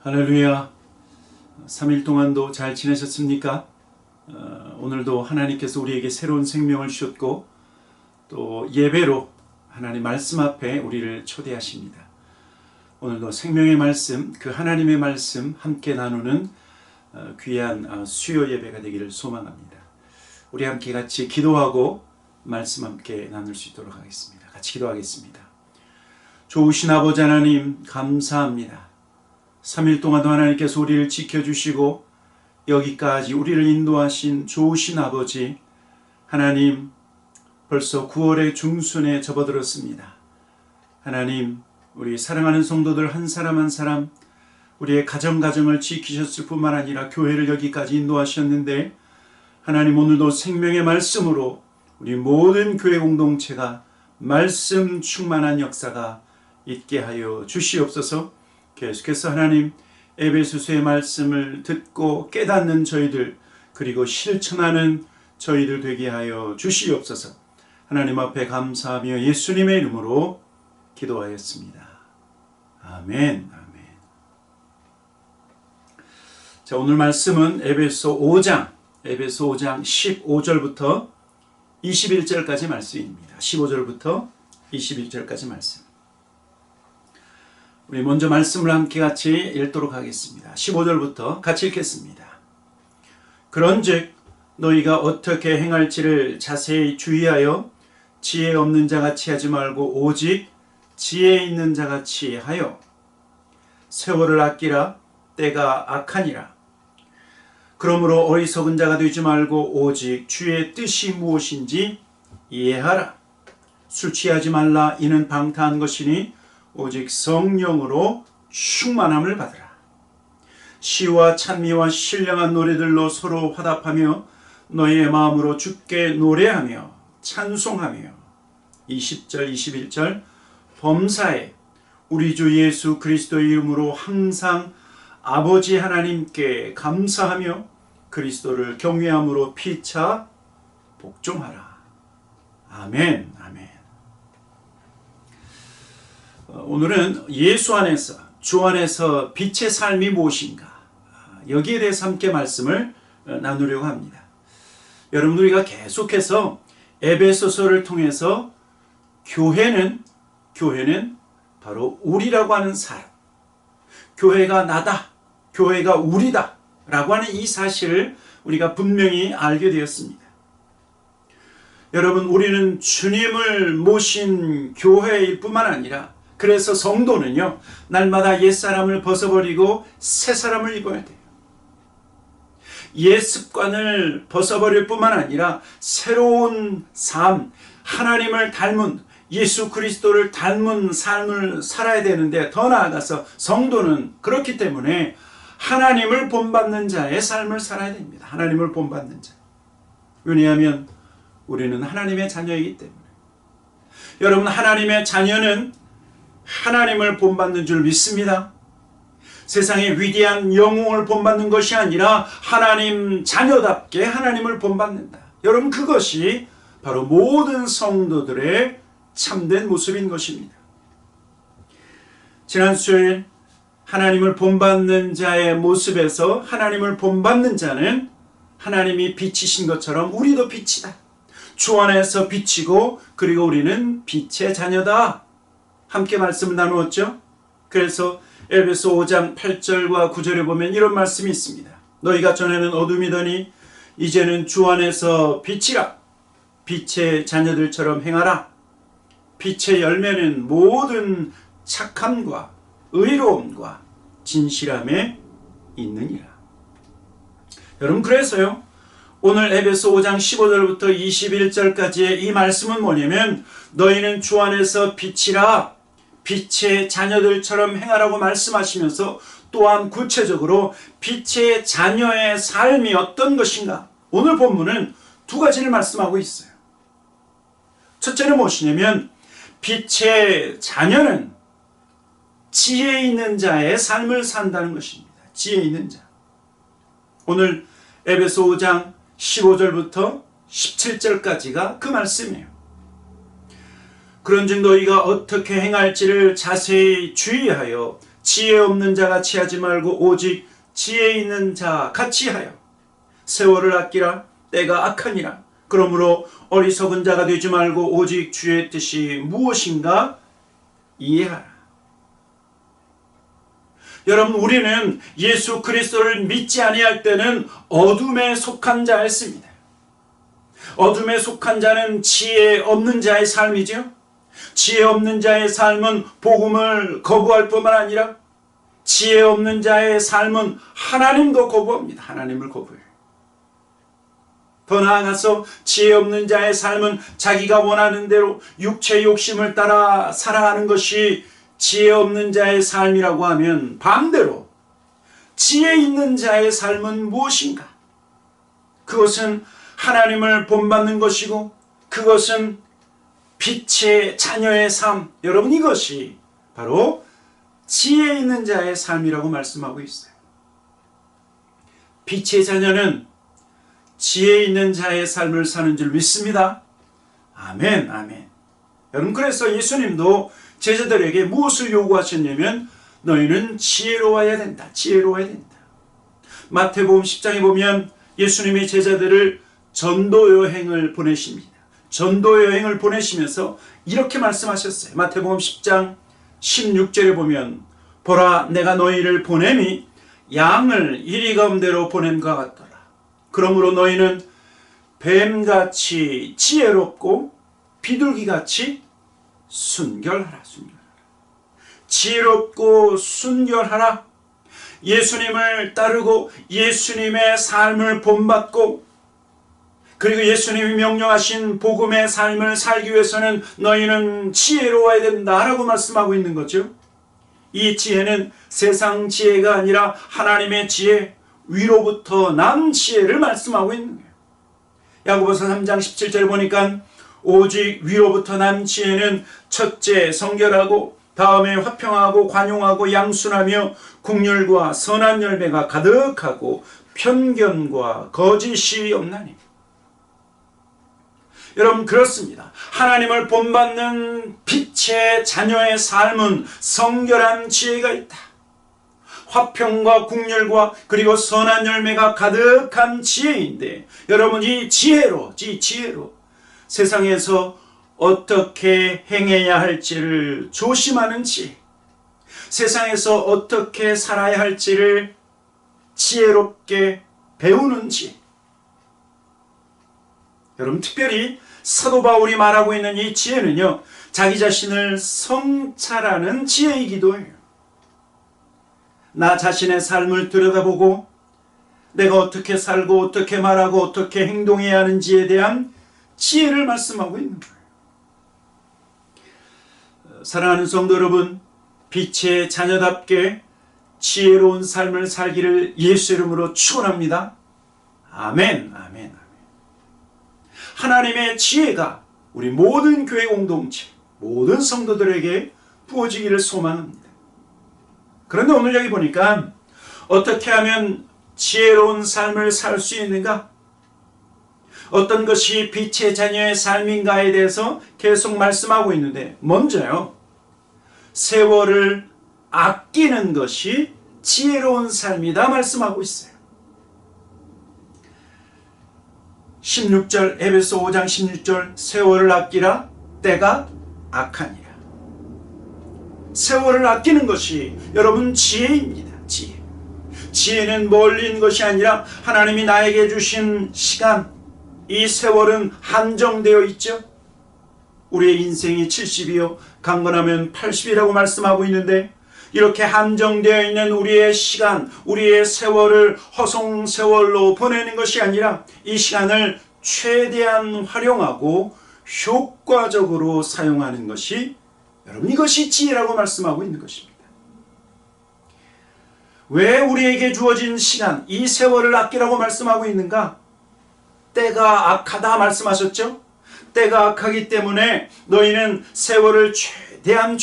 할렐루야. 3일 동안도 잘 지내셨습니까? 오늘도 하나님께서 우리에게 새로운 생명을 주셨고 또 예배로 하나님 말씀 앞에 우리를 초대하십니다. 오늘도 생명의 말씀, 그 하나님의 말씀 함께 나누는 귀한 수요 예배가 되기를 소망합니다. 우리 함께 같이 기도하고 말씀 함께 나눌 수 있도록 하겠습니다. 같이 기도하겠습니다. 좋으신 아버지 하나님 감사합니다. 3일 동안도 하나님께서 우리를 지켜주시고 여기까지 우리를 인도하신 좋으신 아버지 하나님, 벌써 9월의 중순에 접어들었습니다. 하나님, 우리 사랑하는 성도들 한 사람 한 사람 우리의 가정을 지키셨을 뿐만 아니라 교회를 여기까지 인도하셨는데 하나님, 오늘도 생명의 말씀으로 우리 모든 교회 공동체가 말씀 충만한 역사가 있게 하여 주시옵소서. 계속해서 하나님, 에베소서의 말씀을 듣고 깨닫는 저희들, 그리고 실천하는 저희들 되게 하여 주시옵소서. 하나님 앞에 감사하며 예수님의 이름으로 기도하였습니다. 아멘. 아멘. 자, 오늘 말씀은 에베소 5장 15절부터 21절까지 말씀입니다. 15절부터 21절까지 말씀. 우리 먼저 말씀을 함께 같이 읽도록 하겠습니다. 15절부터 같이 읽겠습니다. 그런즉 너희가 어떻게 행할지를 자세히 주의하여 지혜 없는 자같이 하지 말고 오직 지혜 있는 자같이 하여 세월을 아끼라. 때가 악하니라. 그러므로 어리석은 자가 되지 말고 오직 주의 뜻이 무엇인지 이해하라. 술 취하지 말라. 이는 방탕한 것이니 오직 성령으로 충만함을 받으라. 시와 찬미와 신령한 노래들로 서로 화답하며 너희의 마음으로 주께 노래하며 찬송하며 20절 21절 범사에 우리 주 예수 그리스도의 이름으로 항상 아버지 하나님께 감사하며 그리스도를 경외함으로 피차 복종하라. 아멘. 아멘. 오늘은 예수 안에서, 주 안에서 빛의 삶이 무엇인가, 여기에 대해서 함께 말씀을 나누려고 합니다. 여러분, 우리가 계속해서 에베소서를 통해서 교회는 바로 우리라고 하는 사람, 교회가 나다, 교회가 우리다 라고 하는 이 사실을 우리가 분명히 알게 되었습니다. 여러분, 우리는 주님을 모신 교회일 뿐만 아니라, 그래서 성도는요, 날마다 옛사람을 벗어버리고 새사람을 입어야 돼요. 옛 습관을 벗어버릴 뿐만 아니라 새로운 삶, 하나님을 닮은, 예수 그리스도를 닮은 삶을 살아야 되는데, 더 나아가서 성도는 그렇기 때문에 하나님을 본받는 자의 삶을 살아야 됩니다. 하나님을 본받는 자. 왜냐하면 우리는 하나님의 자녀이기 때문에. 여러분, 하나님의 자녀는 하나님을 본받는 줄 믿습니다. 세상의 위대한 영웅을 본받는 것이 아니라 하나님 자녀답게 하나님을 본받는다. 여러분, 그것이 바로 모든 성도들의 참된 모습인 것입니다. 지난 수요일 하나님을 본받는 자의 모습에서 하나님을 본받는 자는 하나님이 빛이신 것처럼 우리도 빛이다. 주 안에서 빛이고, 그리고 우리는 빛의 자녀다. 함께 말씀을 나누었죠. 그래서 에베소 5장 8절과 9절에 보면 이런 말씀이 있습니다. 너희가 전에는 어둠이더니 이제는 주 안에서 빛이라. 빛의 자녀들처럼 행하라. 빛의 열매는 모든 착함과 의로움과 진실함에 있느니라. 여러분, 그래서요, 오늘 에베소 5장 15절부터 21절까지의 이 말씀은 뭐냐면, 너희는 주 안에서 빛이라. 빛의 자녀들처럼 행하라고 말씀하시면서 또한 구체적으로 빛의 자녀의 삶이 어떤 것인가, 오늘 본문은 두 가지를 말씀하고 있어요. 첫째는 무엇이냐면, 빛의 자녀는 지혜 있는 자의 삶을 산다는 것입니다. 지혜 있는 자. 오늘 에베소 5장 15절부터 17절까지가 그 말씀이에요. 그런즉 너희가 어떻게 행할지를 자세히 주의하여 지혜 없는 자 같이 하지 말고 오직 지혜 있는 자 같이 하여 세월을 아끼라. 때가 악하니라. 그러므로 어리석은 자가 되지 말고 오직 주의 뜻이 무엇인가 이해하라. 여러분, 우리는 예수 그리스도를 믿지 아니할 때는 어둠에 속한 자였습니다. 어둠에 속한 자는 지혜 없는 자의 삶이죠. 지혜 없는 자의 삶은 복음을 거부할 뿐만 아니라 지혜 없는 자의 삶은 하나님도 거부합니다. 하나님을 거부해요. 더 나아가서 지혜 없는 자의 삶은 자기가 원하는 대로 육체 욕심을 따라 살아가는 것이 지혜 없는 자의 삶이라고 하면, 반대로 지혜 있는 자의 삶은 무엇인가? 그것은 하나님을 본받는 것이고 그것은 빛의 자녀의 삶. 여러분, 이것이 바로 지혜 있는 자의 삶이라고 말씀하고 있어요. 빛의 자녀는 지혜 있는 자의 삶을 사는 줄 믿습니다. 아멘, 아멘. 여러분, 그래서 예수님도 제자들에게 무엇을 요구하셨냐면 너희는 지혜로워야 된다. 지혜로워야 된다. 마태복음 10장에 보면 예수님이 제자들을 전도 여행을 보내십니다. 전도 여행을 보내시면서 이렇게 말씀하셨어요. 마태복음 10장 16절에 보면 보라, 내가 너희를 보냄이 양을 이리 가운데로 보냄과 같더라. 그러므로 너희는 뱀같이 지혜롭고 비둘기같이 순결하라. 순결하라. 지혜롭고 순결하라. 예수님을 따르고 예수님의 삶을 본받고 그리고 예수님이 명령하신 복음의 삶을 살기 위해서는 너희는 지혜로워야 된다라고 말씀하고 있는 거죠. 이 지혜는 세상 지혜가 아니라 하나님의 지혜, 위로부터 난 지혜를 말씀하고 있는 거예요. 야고보서 3장 17절 보니까 오직 위로부터 난 지혜는 첫째 성결하고 다음에 화평하고 관용하고 양순하며 긍휼과 선한 열매가 가득하고 편견과 거짓이 없나니. 여러분, 그렇습니다. 하나님을 본받는 빛의 자녀의 삶은 성결한 지혜가 있다. 화평과 긍휼과 그리고 선한 열매가 가득한 지혜인데, 여러분, 이 지혜로 세상에서 어떻게 행해야 할지를 조심하는 지혜, 세상에서 어떻게 살아야 할지를 지혜롭게 배우는 지혜. 여러분, 특별히 사도 바울이 말하고 있는 이 지혜는요, 자기 자신을 성찰하는 지혜이기도 해요. 나 자신의 삶을 들여다보고 내가 어떻게 살고 어떻게 말하고 어떻게 행동해야 하는지에 대한 지혜를 말씀하고 있는 거예요. 사랑하는 성도 여러분, 빛의 자녀답게 지혜로운 삶을 살기를 예수 이름으로 축원합니다. 아멘, 아멘, 아멘. 하나님의 지혜가 우리 모든 교회 공동체, 모든 성도들에게 부어지기를 소망합니다. 그런데 오늘 여기 보니까 어떻게 하면 지혜로운 삶을 살 수 있는가? 어떤 것이 빛의 자녀의 삶인가에 대해서 계속 말씀하고 있는데, 먼저요, 세월을 아끼는 것이 지혜로운 삶이다 말씀하고 있어요. 16절, 에베소 5장 16절, 세월을 아끼라. 때가 악하니라. 세월을 아끼는 것이 여러분 지혜입니다. 지혜. 지혜는 멀리 있는 것이 아니라 하나님이 나에게 주신 시간, 이 세월은 한정되어 있죠. 우리의 인생이 70이요 강건하면 80이라고 말씀하고 있는데, 이렇게 한정되어 있는 우리의 시간, 우리의 세월을 허송세월로 보내는 것이 아니라 이 시간을 최대한 활용하고 효과적으로 사용하는 것이, 여러분, 이것이 지혜라고 말씀하고 있는 것입니다. 왜 우리에게 주어진 시간, 이 세월을 아끼라고 말씀하고 있는가? 때가 악하다 말씀하셨죠? 때가 악하기 때문에 너희는 세월을 최대한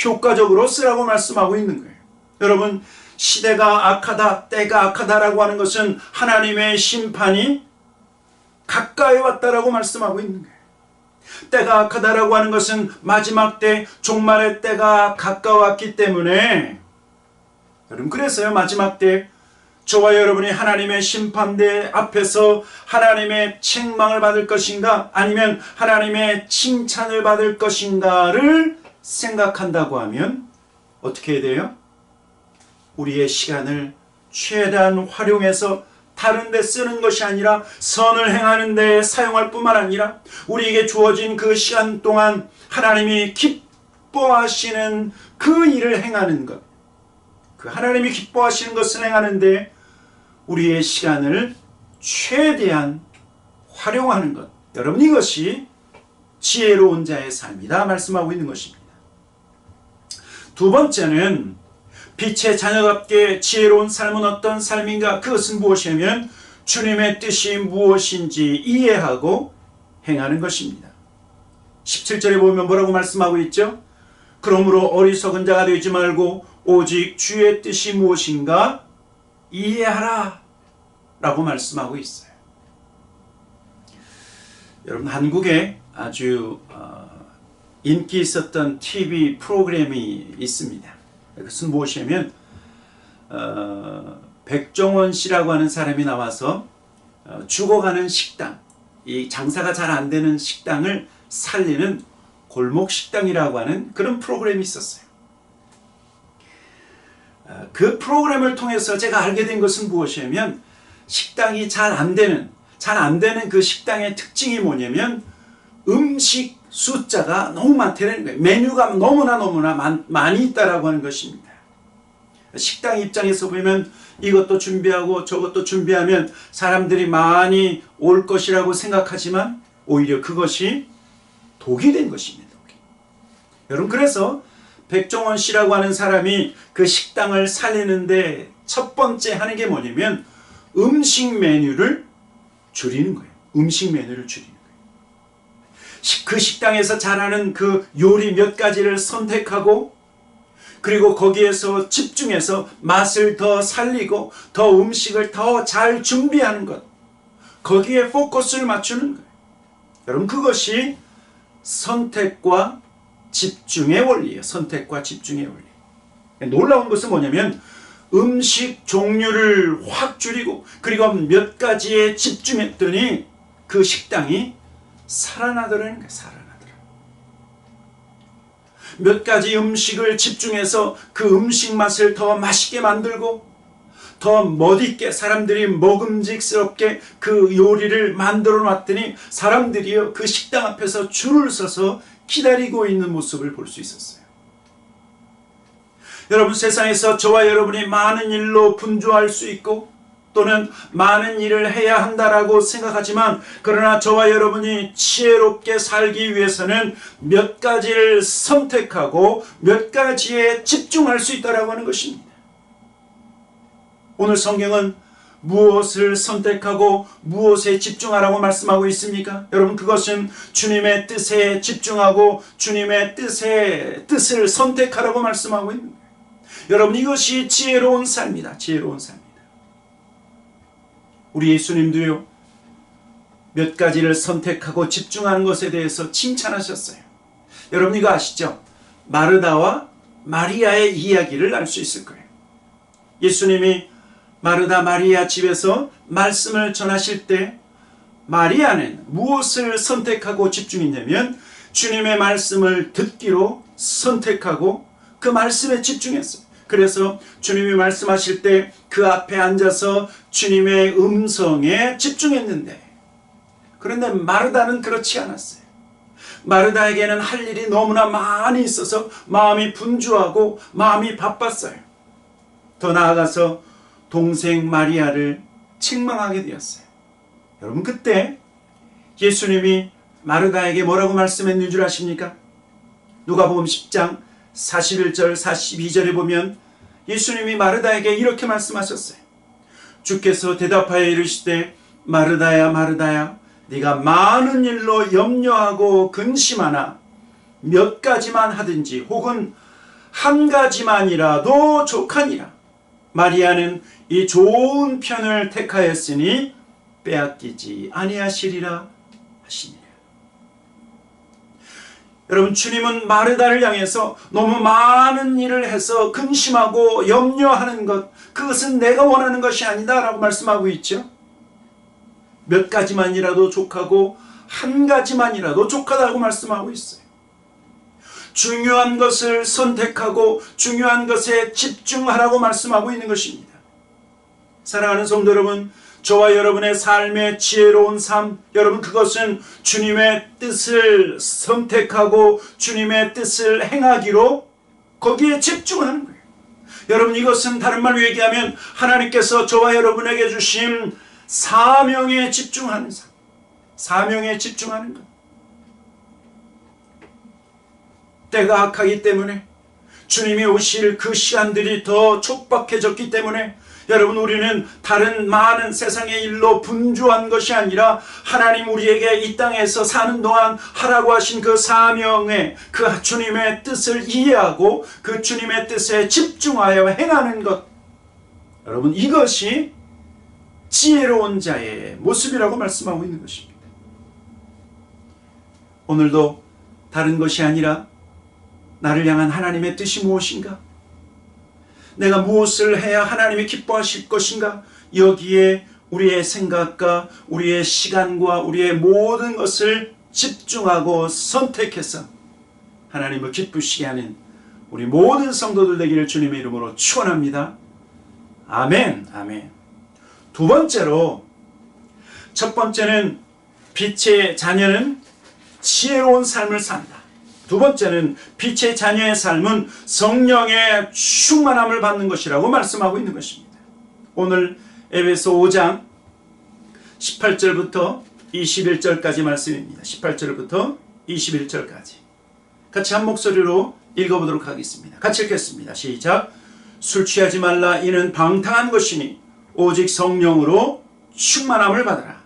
효과적으로 쓰라고 말씀하고 있는 거예요. 여러분, 시대가 악하다, 때가 악하다라고 하는 것은 하나님의 심판이 가까이 왔다라고 말씀하고 있는 거예요. 때가 악하다라고 하는 것은 마지막 때, 종말의 때가 가까웠기 때문에 여러분, 그래서요, 마지막 때 저와 여러분이 하나님의 심판대 앞에서 하나님의 책망을 받을 것인가 아니면 하나님의 칭찬을 받을 것인가를 생각한다고 하면 어떻게 해야 돼요? 우리의 시간을 최대한 활용해서 다른 데 쓰는 것이 아니라 선을 행하는 데 사용할 뿐만 아니라 우리에게 주어진 그 시간 동안 하나님이 기뻐하시는 그 일을 행하는 것, 그 하나님이 기뻐하시는 것을 행하는데 우리의 시간을 최대한 활용하는 것, 여러분, 이것이 지혜로운 자의 삶이다 말씀하고 있는 것입니다. 두 번째는 빛의 자녀답게 지혜로운 삶은 어떤 삶인가? 그것은 무엇이냐면 주님의 뜻이 무엇인지 이해하고 행하는 것입니다. 17절에 보면 뭐라고 말씀하고 있죠? 그러므로 어리석은 자가 되지 말고 오직 주의 뜻이 무엇인가 이해하라 라고 말씀하고 있어요. 여러분, 한국에 아주 인기 있었던 TV 프로그램이 있습니다. 그것은 무엇이냐면 백종원 씨라고 하는 사람이 나와서 죽어가는 식당, 이 장사가 잘 안 되는 식당을 살리는 골목식당이라고 하는 그런 프로그램이 있었어요. 그 프로그램을 통해서 제가 알게 된 것은 무엇이냐면 식당이 잘 안 되는 그 식당의 특징이 뭐냐면 음식 숫자가 너무 많다는 거예요. 메뉴가 너무나 많이 있다라고 하는 것입니다. 식당 입장에서 보면 이것도 준비하고 저것도 준비하면 사람들이 많이 올 것이라고 생각하지만 오히려 그것이 독이 된 것입니다. 여러분, 그래서 백종원 씨라고 하는 사람이 그 식당을 살리는데 첫 번째 하는 게 뭐냐면 음식 메뉴를 줄이는 거예요. 음식 메뉴를 줄이는 거예요. 그 식당에서 잘하는 그 요리 몇 가지를 선택하고 그리고 거기에서 집중해서 맛을 더 살리고 더 음식을 더 잘 준비하는 것, 거기에 포커스를 맞추는 거예요. 여러분, 그것이 선택과 집중의 원리예요. 선택과 집중의 원리. 놀라운 것은 뭐냐면 음식 종류를 확 줄이고 그리고 몇 가지에 집중했더니 그 식당이 살아나더라는 거예요. 살아나더라. 몇 가지 음식을 집중해서 그 음식 맛을 더 맛있게 만들고 더 멋있게 사람들이 먹음직스럽게 그 요리를 만들어 놨더니 사람들이요 그 식당 앞에서 줄을 서서 기다리고 있는 모습을 볼 수 있었어요. 여러분, 세상에서 저와 여러분이 많은 일로 분주할 수 있고 또는 많은 일을 해야 한다라고 생각하지만 그러나 저와 여러분이 지혜롭게 살기 위해서는 몇 가지를 선택하고 몇 가지에 집중할 수 있다라고 하는 것입니다. 오늘 성경은 무엇을 선택하고 무엇에 집중하라고 말씀하고 있습니까? 여러분, 그것은 주님의 뜻에 집중하고 주님의 뜻을 선택하라고 말씀하고 있는 거예요. 여러분, 이것이 지혜로운 삶이다. 지혜로운 삶이다. 우리 예수님도요 몇 가지를 선택하고 집중하는 것에 대해서 칭찬하셨어요. 여러분, 이거 아시죠? 마르다와 마리아의 이야기를 알 수 있을 거예요. 예수님이 마르다 마리아 집에서 말씀을 전하실 때 마리아는 무엇을 선택하고 집중했냐면 주님의 말씀을 듣기로 선택하고 그 말씀에 집중했어요. 그래서 주님이 말씀하실 때 그 앞에 앉아서 주님의 음성에 집중했는데, 그런데 마르다는 그렇지 않았어요. 마르다에게는 할 일이 너무나 많이 있어서 마음이 분주하고 마음이 바빴어요. 더 나아가서 동생 마리아를 책망하게 되었어요. 여러분, 그때 예수님이 마르다에게 뭐라고 말씀했는 줄 아십니까? 누가복음 10장 41절 42절에 보면 예수님이 마르다에게 이렇게 말씀하셨어요. 주께서 대답하여 이르시되 마르다야 마르다야 네가 많은 일로 염려하고 근심하나 몇 가지만 하든지 혹은 한 가지만이라도 족하니라. 마리아는 이 좋은 편을 택하였으니 빼앗기지 아니하시리라 하시니라. 여러분, 주님은 마르다를 향해서 너무 많은 일을 해서 근심하고 염려하는 것, 그것은 내가 원하는 것이 아니다 라고 말씀하고 있죠. 몇 가지만이라도 족하고 한 가지만이라도 족하다고 말씀하고 있어요. 중요한 것을 선택하고 중요한 것에 집중하라고 말씀하고 있는 것입니다. 사랑하는 성도 여러분, 저와 여러분의 삶의 지혜로운 삶, 여러분, 그것은 주님의 뜻을 선택하고 주님의 뜻을 행하기로 거기에 집중하는 거예요. 여러분, 이것은 다른 말로 얘기하면 하나님께서 저와 여러분에게 주신 사명에 집중하는 삶, 사명에 집중하는 것. 때가 악하기 때문에, 주님이 오실 그 시간들이 더 촉박해졌기 때문에, 여러분, 우리는 다른 많은 세상의 일로 분주한 것이 아니라 하나님 우리에게 이 땅에서 사는 동안 하라고 하신 그 사명에, 그 주님의 뜻을 이해하고 그 주님의 뜻에 집중하여 행하는 것, 여러분, 이것이 지혜로운 자의 모습이라고 말씀하고 있는 것입니다. 오늘도 다른 것이 아니라 나를 향한 하나님의 뜻이 무엇인가? 내가 무엇을 해야 하나님이 기뻐하실 것인가? 여기에 우리의 생각과 우리의 시간과 우리의 모든 것을 집중하고 선택해서 하나님을 기쁘시게 하는 우리 모든 성도들 되기를 주님의 이름으로 축원합니다. 아멘, 아멘. 두 번째로, 첫 번째는 빛의 자녀는 지혜로운 삶을 산다. 두 번째는 빛의 자녀의 삶은 성령의 충만함을 받는 것이라고 말씀하고 있는 것입니다. 오늘 에베소 5장 18절부터 21절까지 말씀입니다. 18절부터 21절까지 같이 한 목소리로 읽어보도록 하겠습니다. 같이 읽겠습니다. 시작. 술 취하지 말라. 이는 방탕한 것이니 오직 성령으로 충만함을 받아라.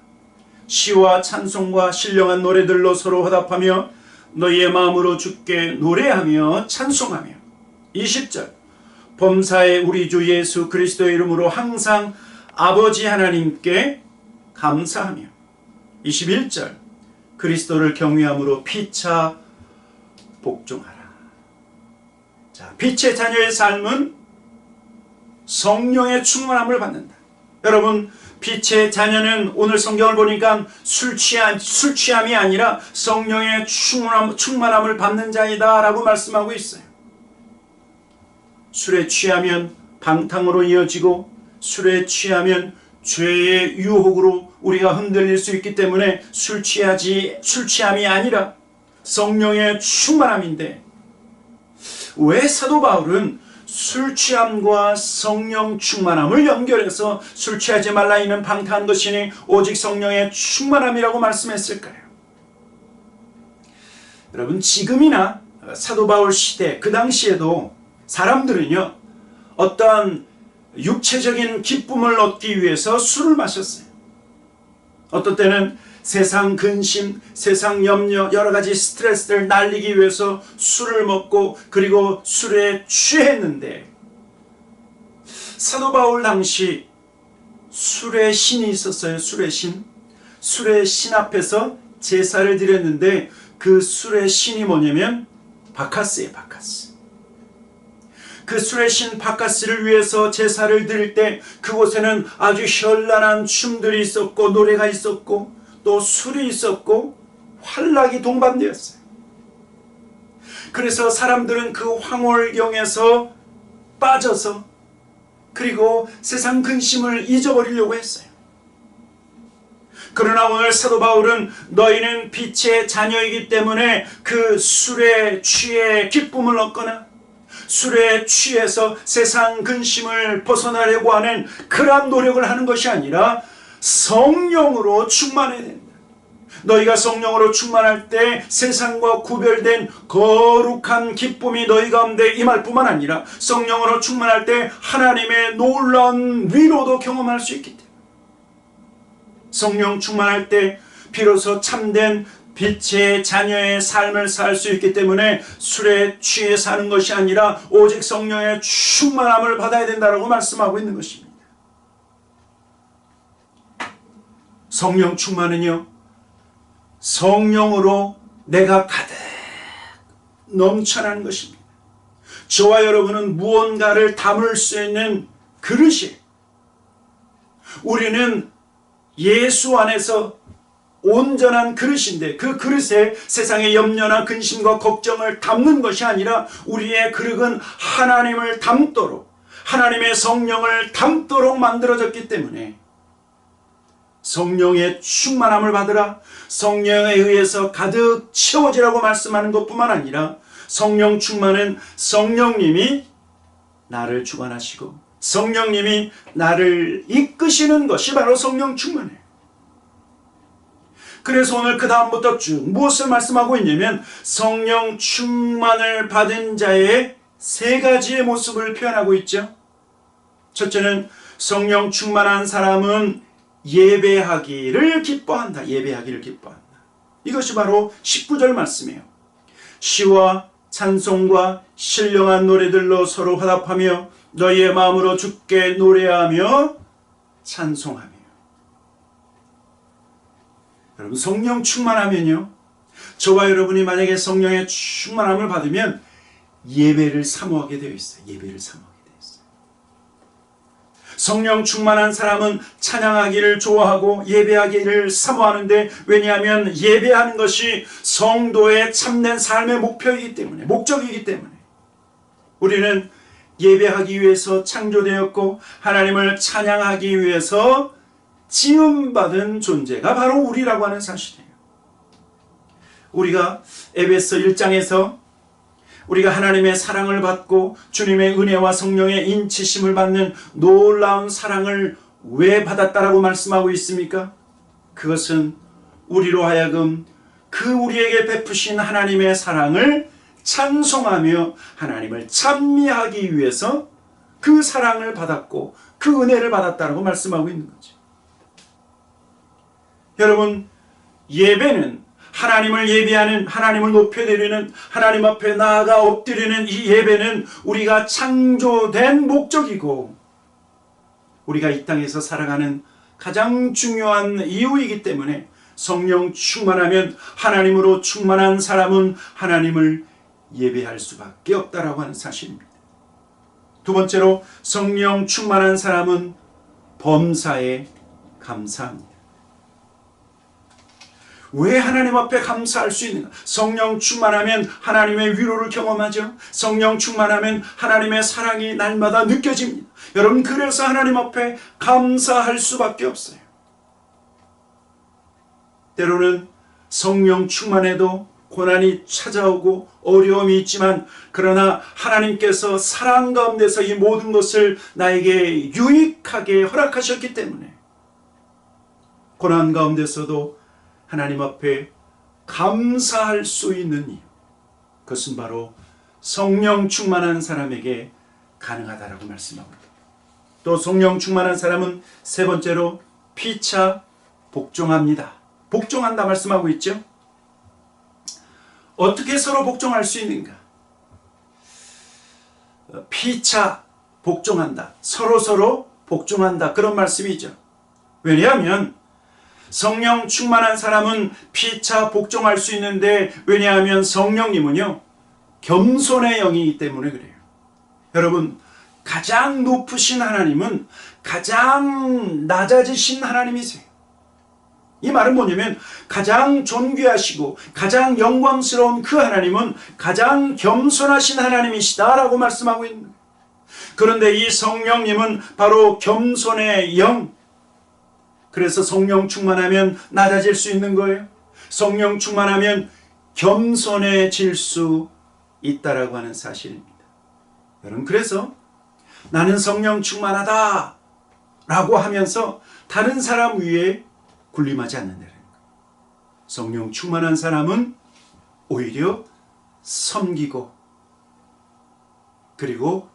시와 찬송과 신령한 노래들로 서로 화답하며 너희의 마음으로 주께 노래하며 찬송하며. 20절. 범사의 우리 주 예수 그리스도의 이름으로 항상 아버지 하나님께 감사하며. 21절. 그리스도를 경외함으로 피차 복종하라. 자, 빛의 자녀의 삶은 성령의 충만함을 받는다. 여러분, 빛의 자녀는 오늘 성경을 보니까 술 취함이 아니라 성령의 충만함을 받는 자이다 라고 말씀하고 있어요. 술에 취하면 방탕으로 이어지고, 술에 취하면 죄의 유혹으로 우리가 흔들릴 수 있기 때문에 술 취함이 아니라 성령의 충만함인데, 왜 사도 바울은 술 취함과 성령 충만함을 연결해서 술 취하지 말라 이는 방탕한 것이니 오직 성령의 충만함이라고 말씀했을까요? 여러분, 지금이나 사도 바울 시대 그 당시에도 사람들은요, 어떠한 육체적인 기쁨을 얻기 위해서 술을 마셨어요. 어떤 때는 세상 근심, 세상 염려, 여러 가지 스트레스를 날리기 위해서 술을 먹고 그리고 술에 취했는데, 사도 바울 당시 술의 신이 있었어요. 술의 신. 술의 신 앞에서 제사를 드렸는데 그 술의 신이 뭐냐면 바카스예요. 바카스. 그 술의 신 바카스를 위해서 제사를 드릴 때 그곳에는 아주 현란한 춤들이 있었고 노래가 있었고 또 술이 있었고 환락이 동반되었어요. 그래서 사람들은 그 황홀경에서 빠져서 그리고 세상 근심을 잊어버리려고 했어요. 그러나 오늘 사도 바울은 너희는 빛의 자녀이기 때문에 그 술에 취해 기쁨을 얻거나 술에 취해서 세상 근심을 벗어나려고 하는 그러한 노력을 하는 것이 아니라 성령으로 충만해야 된다. 너희가 성령으로 충만할 때 세상과 구별된 거룩한 기쁨이 너희 가운데 임할 뿐만 아니라 성령으로 충만할 때 하나님의 놀라운 위로도 경험할 수 있기 때문에, 성령 충만할 때 비로소 참된 빛의 자녀의 삶을 살 수 있기 때문에 술에 취해 사는 것이 아니라 오직 성령의 충만함을 받아야 된다고 말씀하고 있는 것입니다. 성령 충만은요, 성령으로 내가 가득 넘쳐나는 것입니다. 저와 여러분은 무언가를 담을 수 있는 그릇이, 우리는 예수 안에서 온전한 그릇인데, 그 그릇에 세상의 염려나 근심과 걱정을 담는 것이 아니라 우리의 그릇은 하나님을 담도록, 하나님의 성령을 담도록 만들어졌기 때문에 성령의 충만함을 받으라, 성령에 의해서 가득 채워지라고 말씀하는 것뿐만 아니라, 성령 충만은 성령님이 나를 주관하시고 성령님이 나를 이끄시는 것이 바로 성령 충만이에요. 그래서 오늘 그 다음부터 쭉 무엇을 말씀하고 있냐면, 성령 충만을 받은 자의 세 가지의 모습을 표현하고 있죠. 첫째는 성령 충만한 사람은 예배하기를 기뻐한다. 예배하기를 기뻐한다. 이것이 바로 19절 말씀이에요. 시와 찬송과 신령한 노래들로 서로 화답하며 너희의 마음으로 주께 노래하며 찬송하며. 여러분, 성령 충만하면요, 저와 여러분이 만약에 성령의 충만함을 받으면 예배를 사모하게 되어 있어요. 예배를 사모하게 되어 있어요. 성령 충만한 사람은 찬양하기를 좋아하고 예배하기를 사모하는데, 왜냐하면 예배하는 것이 성도의 참된 삶의 목표이기 때문에, 목적이기 때문에. 우리는 예배하기 위해서 창조되었고 하나님을 찬양하기 위해서 지음받은 존재가 바로 우리라고 하는 사실이에요. 우리가 에베소 1장에서 우리가 하나님의 사랑을 받고 주님의 은혜와 성령의 인치심을 받는 놀라운 사랑을 왜 받았다라고 말씀하고 있습니까? 그것은 우리로 하여금 그 우리에게 베푸신 하나님의 사랑을 찬송하며 하나님을 찬미하기 위해서 그 사랑을 받았고 그 은혜를 받았다라고 말씀하고 있는 거죠. 여러분, 예배는 하나님을 예배하는, 하나님을 높여드리는, 하나님 앞에 나아가 엎드리는 이 예배는 우리가 창조된 목적이고 우리가 이 땅에서 살아가는 가장 중요한 이유이기 때문에, 성령 충만하면, 하나님으로 충만한 사람은 하나님을 예배할 수밖에 없다라고 하는 사실입니다. 두 번째로, 성령 충만한 사람은 범사에 감사합니다. 왜 하나님 앞에 감사할 수 있는가? 성령 충만하면 하나님의 위로를 경험하죠. 성령 충만하면 하나님의 사랑이 날마다 느껴집니다. 여러분, 그래서 하나님 앞에 감사할 수밖에 없어요. 때로는 성령 충만해도 고난이 찾아오고 어려움이 있지만, 그러나 하나님께서 사랑 가운데서 이 모든 것을 나에게 유익하게 허락하셨기 때문에 고난 가운데서도 하나님 앞에 감사할 수 있는 이유, 그것은 바로 성령 충만한 사람에게 가능하다라고 말씀합니다. 또 성령 충만한 사람은 세 번째로 피차 복종합니다. 복종한다 말씀하고 있죠. 어떻게 서로 복종할 수 있는가? 피차 복종한다. 서로 복종한다. 그런 말씀이죠. 왜냐하면 성령 충만한 사람은 피차 복종할 수 있는데, 왜냐하면 성령님은요, 겸손의 영이기 때문에 그래요. 여러분, 가장 높으신 하나님은 가장 낮아지신 하나님이세요. 이 말은 뭐냐면, 가장 존귀하시고 가장 영광스러운 그 하나님은 가장 겸손하신 하나님이시다라고 말씀하고 있는 거예요. 그런데 이 성령님은 바로 겸손의 영, 그래서 성령 충만하면 낮아질 수 있는 거예요. 성령 충만하면 겸손해질 수 있다라고 하는 사실입니다. 여러분, 그래서 나는 성령 충만하다 라고 하면서 다른 사람 위에 군림하지 않는다는 거예요. 성령 충만한 사람은 오히려 섬기고 그리고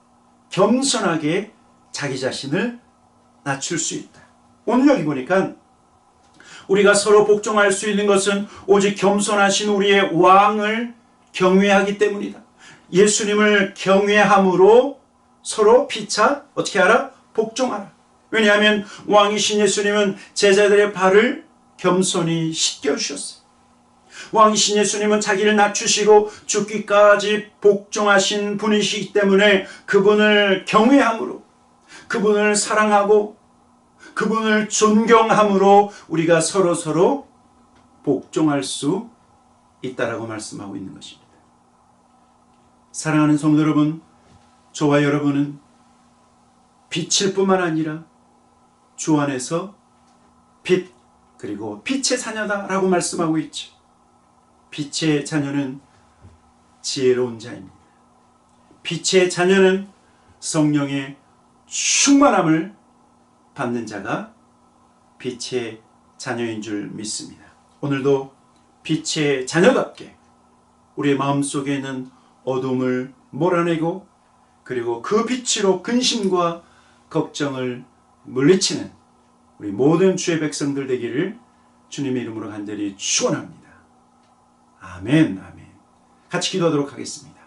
겸손하게 자기 자신을 낮출 수 있다. 오늘 여기 보니까 우리가 서로 복종할 수 있는 것은 오직 겸손하신 우리의 왕을 경외하기 때문이다. 예수님을 경외함으로 서로 피차 어떻게 하라? 복종하라. 왜냐하면 왕이신 예수님은 제자들의 발을 겸손히 씻겨주셨어요. 왕이신 예수님은 자기를 낮추시고 죽기까지 복종하신 분이시기 때문에 그분을 경외함으로, 그분을 사랑하고 그분을 존경함으로 우리가 서로 복종할 수 있다라고 말씀하고 있는 것입니다. 사랑하는 성도 여러분, 저와 여러분은 빛일 뿐만 아니라 주 안에서 빛, 그리고 빛의 자녀다라고 말씀하고 있죠. 빛의 자녀는 지혜로운 자입니다. 빛의 자녀는 성령의 충만함을 받는 자가 빛의 자녀인 줄 믿습니다. 오늘도 빛의 자녀답게 우리의 마음속에 있는 어둠을 몰아내고 그리고 그 빛으로 근심과 걱정을 물리치는 우리 모든 주의 백성들 되기를 주님의 이름으로 간절히 축원합니다. 아멘, 아멘. 같이 기도하도록 하겠습니다.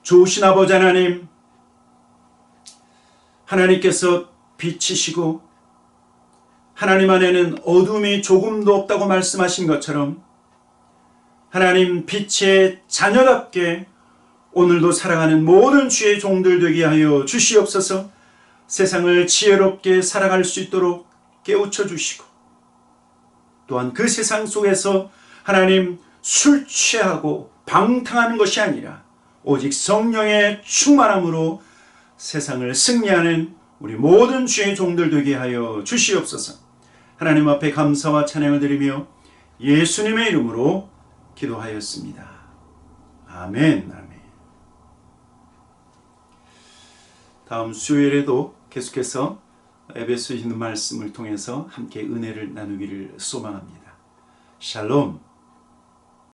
좋으신 아버지 하나님, 하나님께서 빛이시고 하나님 안에는 어둠이 조금도 없다고 말씀하신 것처럼 하나님 빛의 자녀답게 오늘도 살아가는 모든 주의 종들 되게 하여 주시옵소서. 세상을 지혜롭게 살아갈 수 있도록 깨우쳐 주시고 또한 그 세상 속에서 하나님 술 취하고 방탕하는 것이 아니라 오직 성령의 충만함으로 세상을 승리하는 우리 모든 주의 종들 되게 하여 주시옵소서. 하나님 앞에 감사와 찬양을 드리며 예수님의 이름으로 기도하였습니다. 아멘, 아멘. 다음 수요일에도 계속해서 에베소에 있는 말씀을 통해서 함께 은혜를 나누기를 소망합니다. 샬롬.